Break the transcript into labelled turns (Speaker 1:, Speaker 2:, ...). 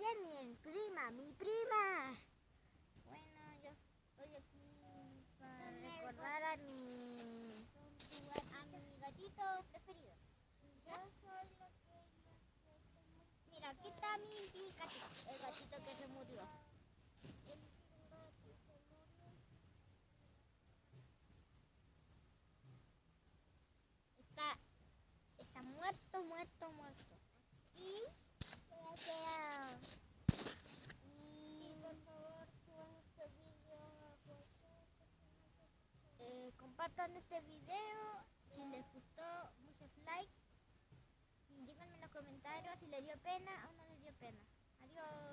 Speaker 1: ella es mi prima, mi prima.
Speaker 2: Bueno, yo estoy aquí para recordar a mi gatito preferido.
Speaker 1: Yo soy la que
Speaker 2: Mira, aquí está mi gatito, el gatito que se murió. Está muerto, muerto, muerto.
Speaker 1: Y por favor, suban este video
Speaker 2: Compartan este video. Si les gustó, muchos likes. Y díganme en los comentarios si les dio pena o no les dio pena. Adiós.